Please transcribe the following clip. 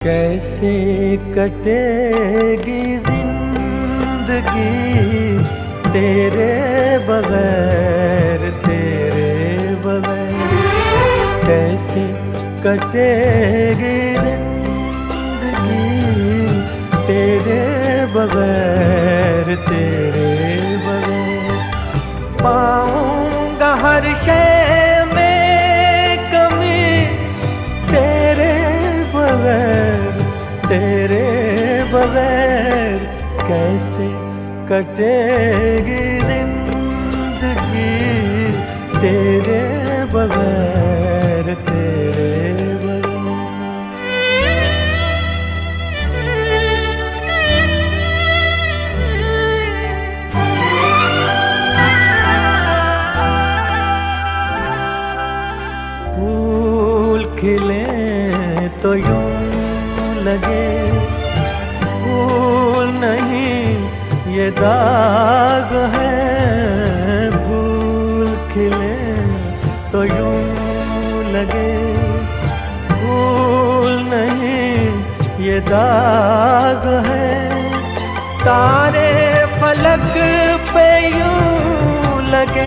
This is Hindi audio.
कैसे कटेगी जिंदगी तेरे बगैर, तेरे बगैर। कैसे कटेगी जिंदगी तेरे बगैर, तेरे बगैर। पाऊंगा हर शय में कमी तेरे बगैर, तेरे बगैर। कैसे कटेगी जिंदगी तेरे बगैर, तेरे बगैर। फूल खिले तो यूं लगे फूल नहीं ये दाग है। फूल खिले तो यूं लगे फूल नहीं ये दाग है। तारे